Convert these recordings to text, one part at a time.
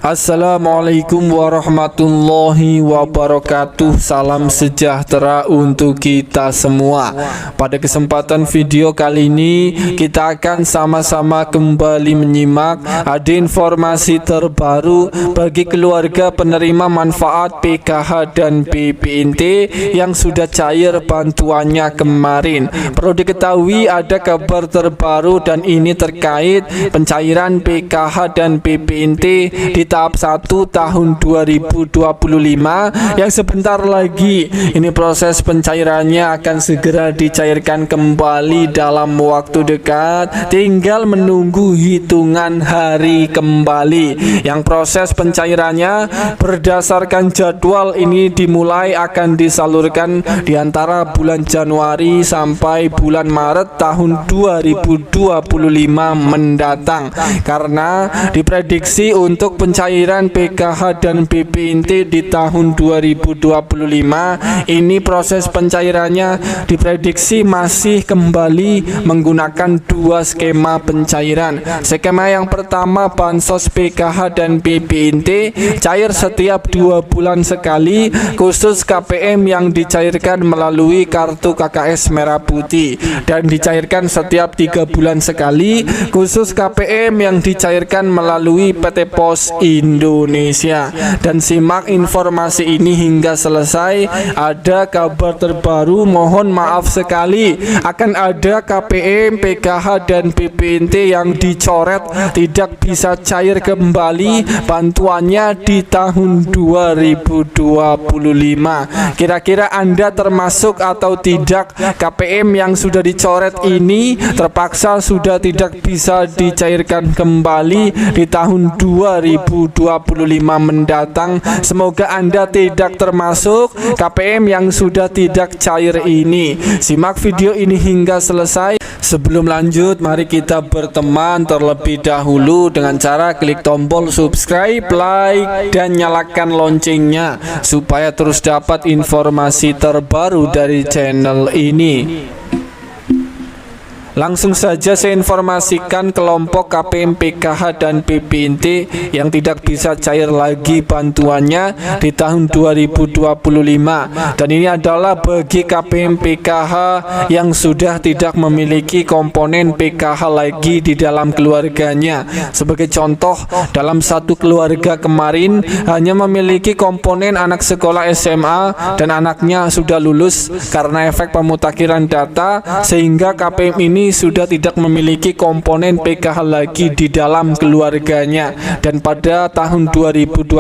Assalamualaikum warahmatullahi wabarakatuh. Salam sejahtera untuk kita semua. Pada kesempatan video kali ini kita akan sama-sama kembali menyimak ada informasi terbaru bagi keluarga penerima manfaat PKH dan PPNT yang sudah cair bantuannya kemarin. Perlu diketahui ada kabar terbaru dan ini terkait pencairan PKH dan PPNT di tahap 1 tahun 2025 yang sebentar lagi ini proses pencairannya akan segera dicairkan kembali dalam waktu dekat, tinggal menunggu hitungan hari kembali. Yang proses pencairannya berdasarkan jadwal ini dimulai akan disalurkan di antara bulan Januari sampai bulan Maret tahun 2025 mendatang, karena diprediksi untuk pencairan PKH dan PPNT di tahun 2025 ini proses pencairannya diprediksi masih kembali menggunakan dua skema pencairan. Skema yang pertama, bansos PKH dan PPNT cair setiap 2 bulan sekali, khusus KPM yang dicairkan melalui kartu KKS merah putih, dan dicairkan setiap 3 bulan sekali, khusus KPM yang dicairkan melalui PT Pos Indonesia. Dan simak informasi ini hingga selesai. Ada kabar terbaru, mohon maaf sekali akan ada KPM, PKH dan PPNT yang dicoret tidak bisa cair kembali bantuannya di tahun 2025. Kira-kira Anda termasuk atau tidak KPM yang sudah dicoret ini terpaksa sudah tidak bisa dicairkan kembali di tahun 2025 mendatang? Semoga Anda tidak termasuk KPM yang sudah tidak cair ini. Simak video ini hingga selesai. Sebelum lanjut, mari kita berteman terlebih dahulu dengan cara klik tombol subscribe, like, dan nyalakan loncengnya supaya terus dapat informasi terbaru dari channel ini. Langsung saja saya informasikan kelompok KPM, PKH dan PPNT yang tidak bisa cair lagi bantuannya di tahun 2025. Dan ini adalah bagi KPM PKH yang sudah tidak memiliki komponen PKH lagi di dalam keluarganya. Sebagai contoh, dalam satu keluarga kemarin hanya memiliki komponen anak sekolah SMA dan anaknya sudah lulus. Karena efek pemutakhiran data, sehingga KPM ini sudah tidak memiliki komponen PKH lagi di dalam keluarganya. Dan pada tahun 2025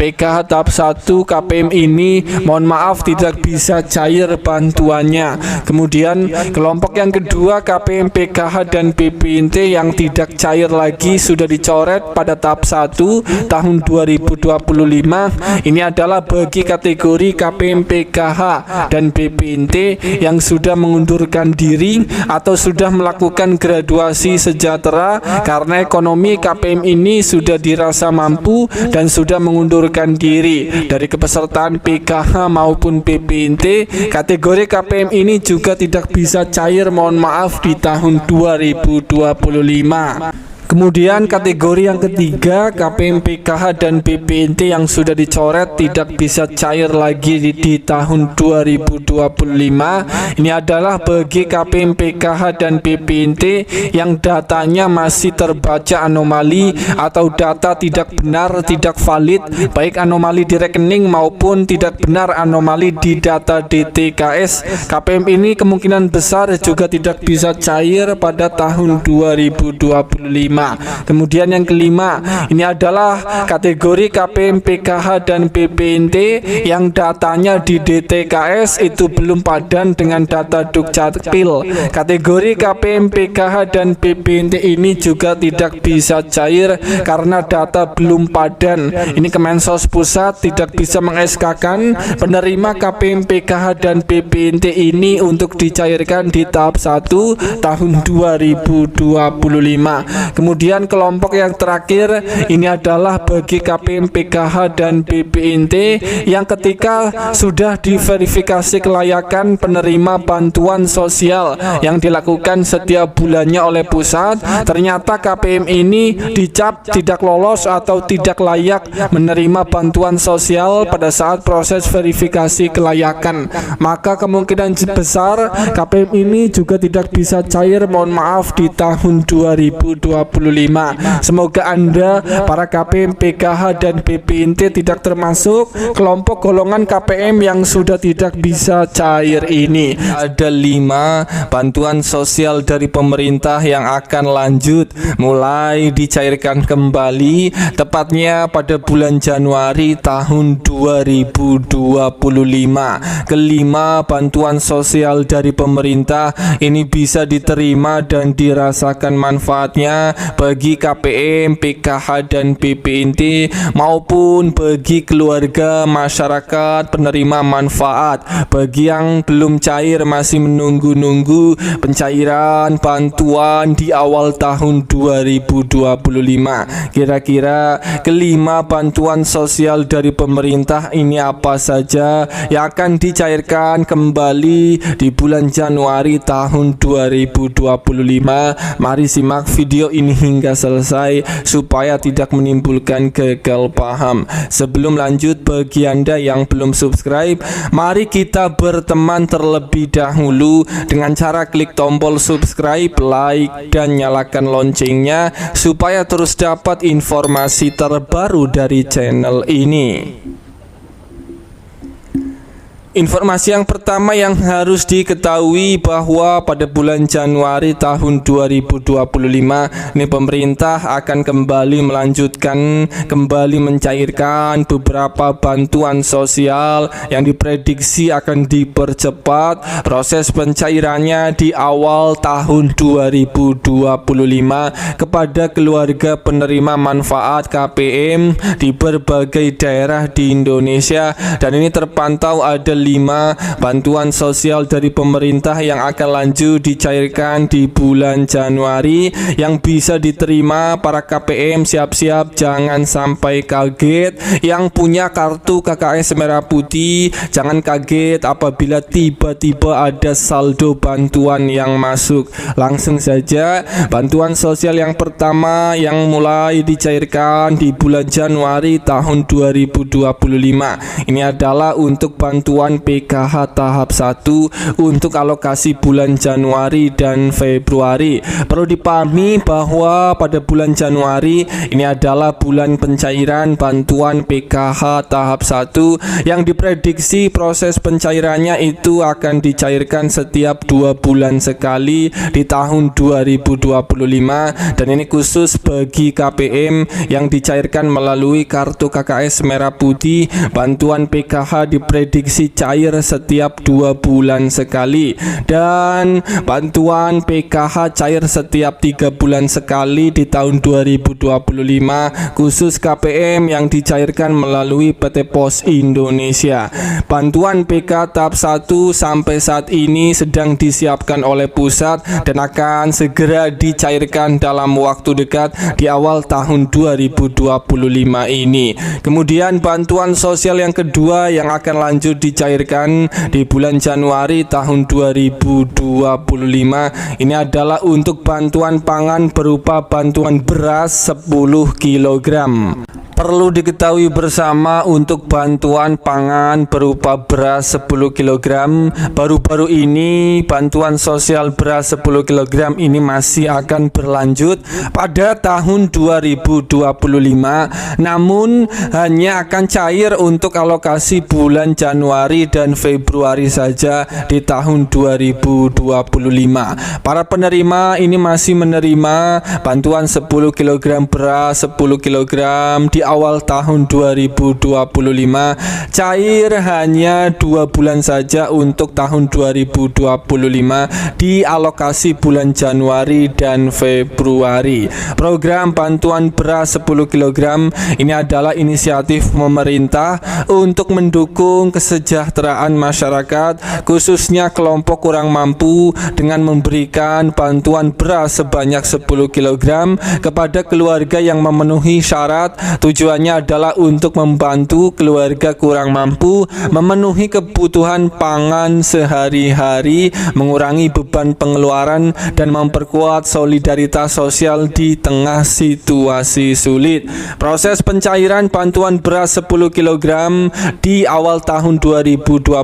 PKH tahap 1 KPM ini mohon maaf tidak bisa cair bantuannya. Kemudian kelompok yang kedua, KPM, PKH dan PPNT yang tidak cair lagi sudah dicoret pada tahap 1 tahun 2025. Ini adalah bagi kategori KPM, PKH dan PPNT yang sudah mengundurkan diri atau sudah melakukan graduasi sejahtera karena ekonomi KPM ini sudah dirasa mampu dan sudah mengundurkan diri dari kepesertaan PKH maupun PPNT. Kategori KPM ini juga tidak bisa cair, mohon maaf, di tahun 2025. Kemudian kategori yang ketiga, KPM, PKH dan PPNT yang sudah dicoret tidak bisa cair lagi di tahun 2025. Ini adalah bagi KPM, PKH dan PPNT yang datanya masih terbaca anomali atau data tidak benar, tidak valid, baik anomali di rekening maupun tidak benar anomali di data DTKS. KPM ini kemungkinan besar juga tidak bisa cair pada tahun 2025. Kemudian yang kelima, ini adalah kategori KPM, PKH dan PPNT yang datanya di DTKS itu belum padan dengan data Dukcapil. Kategori KPM, PKH dan PPNT ini juga tidak bisa cair karena data belum padan. Ini Kemensos Pusat tidak bisa meng-SK-kan penerima KPM, PKH dan PPNT ini untuk dicairkan di tahap 1 tahun 2025. Kemudian Kemudian kelompok yang terakhir ini adalah bagi KPM, PKH dan BPNT yang ketika sudah diverifikasi kelayakan penerima bantuan sosial yang dilakukan setiap bulannya oleh pusat, ternyata KPM ini dicap tidak lolos atau tidak layak menerima bantuan sosial pada saat proses verifikasi kelayakan, maka kemungkinan besar KPM ini juga tidak bisa cair, mohon maaf, di tahun 2025. Semoga Anda para KPM, PKH dan BPNT tidak termasuk kelompok golongan KPM yang sudah tidak bisa cair ini. Ada 5 bantuan sosial dari pemerintah yang akan lanjut mulai dicairkan kembali tepatnya pada bulan Januari tahun 2025. Kelima bantuan sosial dari pemerintah ini bisa diterima dan dirasakan manfaatnya bagi KPM, PKH dan BPNT maupun bagi keluarga masyarakat penerima manfaat. Bagi yang belum cair masih menunggu-nunggu pencairan bantuan di awal tahun 2025. Kira-kira kelima bantuan sosial dari pemerintah ini apa saja yang akan dicairkan kembali di bulan Januari tahun 2025? Mari simak video ini hingga selesai supaya tidak menimbulkan gagal paham. Sebelum lanjut, bagi Anda yang belum subscribe, mari kita berteman terlebih dahulu dengan cara klik tombol subscribe, like, dan nyalakan loncengnya supaya terus dapat informasi terbaru dari channel ini. Informasi yang pertama yang harus diketahui bahwa pada bulan Januari tahun 2025 ini pemerintah akan kembali melanjutkan, kembali mencairkan beberapa bantuan sosial yang diprediksi akan dipercepat proses pencairannya di awal tahun 2025 kepada keluarga penerima manfaat KPM di berbagai daerah di Indonesia, dan ini terpantau ada 5 bantuan sosial dari pemerintah yang akan lanjut dicairkan di bulan Januari yang bisa diterima para KPM. Siap-siap, jangan sampai kaget. Yang punya kartu KKS merah putih, jangan kaget apabila tiba-tiba ada saldo bantuan yang masuk. Langsung saja, bantuan sosial yang pertama yang mulai dicairkan di bulan Januari tahun 2025 ini adalah untuk bantuan PKH tahap 1 untuk alokasi bulan Januari dan Februari. Perlu dipahami bahwa pada bulan Januari ini adalah bulan pencairan bantuan PKH tahap 1 yang diprediksi proses pencairannya itu akan dicairkan setiap 2 bulan sekali di tahun 2025, dan ini khusus bagi KPM yang dicairkan melalui kartu KKS merah putih. Bantuan PKH diprediksi cair setiap 2 bulan sekali, dan bantuan PKH cair setiap 3 bulan sekali di tahun 2025 khusus KPM yang dicairkan melalui PT Pos Indonesia. Bantuan PK tahap 1 sampai saat ini sedang disiapkan oleh pusat dan akan segera dicairkan dalam waktu dekat di awal tahun 2025 ini. Kemudian bantuan sosial yang kedua yang akan lanjut dicairkan di bulan Januari tahun 2025 ini adalah untuk bantuan pangan berupa bantuan beras 10 kg. Perlu diketahui bersama, untuk bantuan pangan berupa beras 10 kg baru-baru ini bantuan sosial beras 10 kg ini masih akan berlanjut pada tahun 2025, namun hanya akan cair untuk alokasi bulan Januari dan Februari saja di tahun 2025. Para penerima ini masih menerima bantuan 10 kg beras 10 kg di awal tahun 2025, cair hanya 2 bulan saja untuk tahun 2025 di alokasi bulan Januari dan Februari. Program bantuan beras 10 kg ini adalah inisiatif pemerintah untuk mendukung kesejahteraan masyarakat, khususnya kelompok kurang mampu, dengan memberikan bantuan beras sebanyak 10 kg kepada keluarga yang memenuhi syarat. Tujuannya adalah untuk membantu keluarga kurang mampu memenuhi kebutuhan pangan sehari-hari, mengurangi beban pengeluaran, dan memperkuat solidaritas sosial di tengah situasi sulit. Proses pencairan bantuan beras 10 kg di awal tahun 2025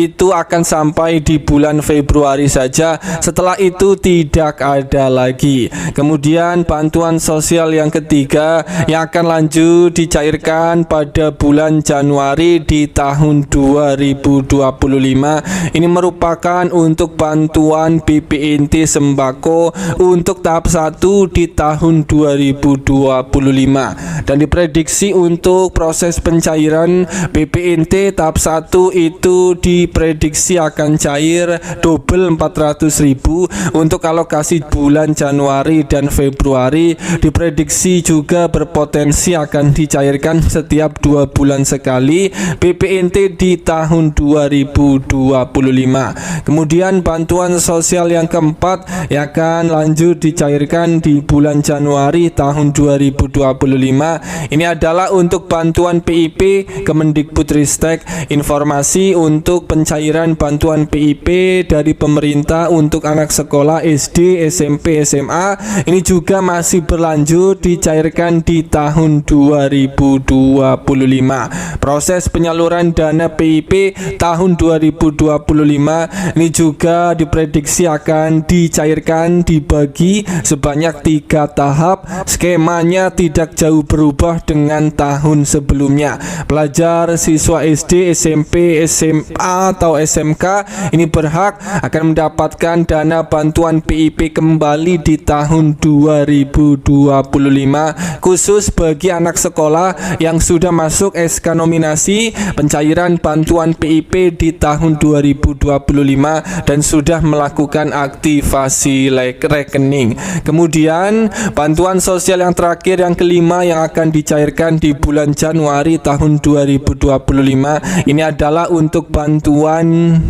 itu akan sampai di bulan Februari saja. Setelah itu tidak ada lagi. Kemudian bantuan sosial yang ketiga yang akan lanjut dicairkan pada bulan Januari di tahun 2025. Ini merupakan untuk bantuan BP inti sembako untuk tahap 1 di tahun 2025, dan diprediksi untuk proses pencairan BP inti tahap 1 itu diprediksi akan cair double 400.000 untuk alokasi bulan Januari dan Februari. Diprediksi juga berpotensi akan dicairkan setiap 2 bulan sekali BP inti di tahun 2025. Kemudian bantuan sosial yang keempat yang akan lanjut dicairkan di bulan Januari tahun 2025. Ini adalah untuk bantuan PIP Kemendikbudristek. Informasi untuk pencairan bantuan PIP dari pemerintah untuk anak sekolah SD, SMP, SMA ini juga masih berlanjut dicairkan di tahun 2025. Proses penyaluran dana PIP tahun 2025 ini juga diprediksi akan dicairkan dibagi sebanyak 3 tahap. Skemanya tidak jauh berubah dengan tahun sebelumnya. Pelajar, siswa SD, SMP, SMA atau SMK ini berhak akan mendapatkan dana bantuan PIP kembali di tahun 2025, khusus bagi anak sekolah yang sudah masuk SK nominasi pencairan bantuan PIP di tahun 2025 dan sudah melakukan aktivasi rekening. Kemudian bantuan sosial yang terakhir yang kelima yang akan dicairkan di bulan Januari tahun 2025 ini adalah untuk bantuan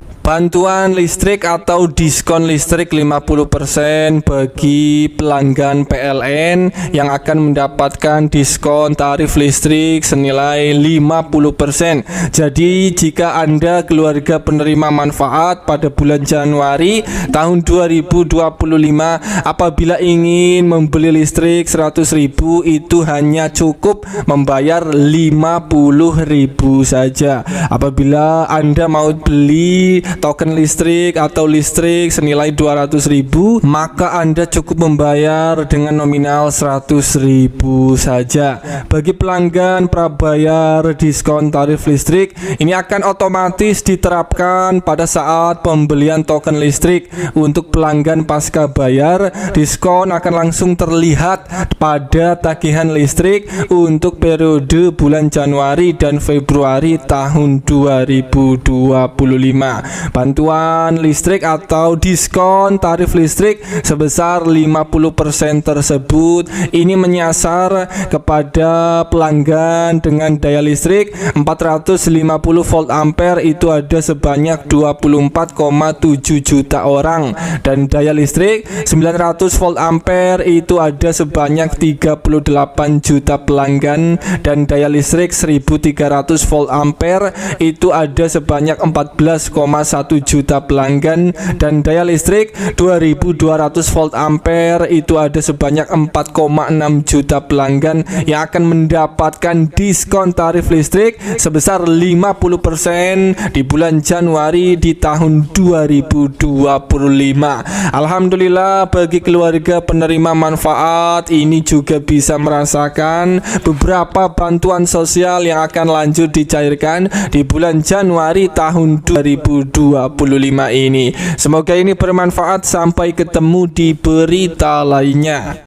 listrik atau diskon listrik 50% bagi pelanggan PLN yang akan mendapatkan diskon tarif listrik senilai 50%. Jadi jika Anda keluarga penerima manfaat pada bulan Januari tahun 2025 apabila ingin membeli listrik 100.000 itu hanya cukup membayar 50.000 saja. Apabila Anda mau beli token listrik atau listrik senilai 200.000 maka Anda cukup membayar dengan nominal 100.000 saja. Bagi pelanggan prabayar diskon tarif listrik ini akan otomatis diterapkan pada saat pembelian token listrik. Untuk pelanggan pasca bayar, diskon akan langsung terlihat pada tagihan listrik untuk periode bulan Januari dan Februari tahun 2025. Bantuan listrik atau diskon tarif listrik sebesar 50% tersebut ini menyasar kepada pelanggan dengan daya listrik 450 volt ampere itu ada sebanyak 24,7 juta orang, dan daya listrik 900 volt ampere itu ada sebanyak 38 juta pelanggan, dan daya listrik 1300 volt ampere itu ada sebanyak 14,1 juta pelanggan, dan daya listrik 2200 volt ampere itu ada sebanyak 4,6 juta pelanggan yang akan mendapatkan diskon tarif listrik sebesar 50% di bulan Januari di tahun 2025. Alhamdulillah bagi keluarga penerima manfaat ini juga bisa merasakan beberapa bantuan sosial yang akan lanjut dicairkan di bulan Januari tahun 2025 ini. Semoga ini bermanfaat. Sampai ketemu di berita lainnya.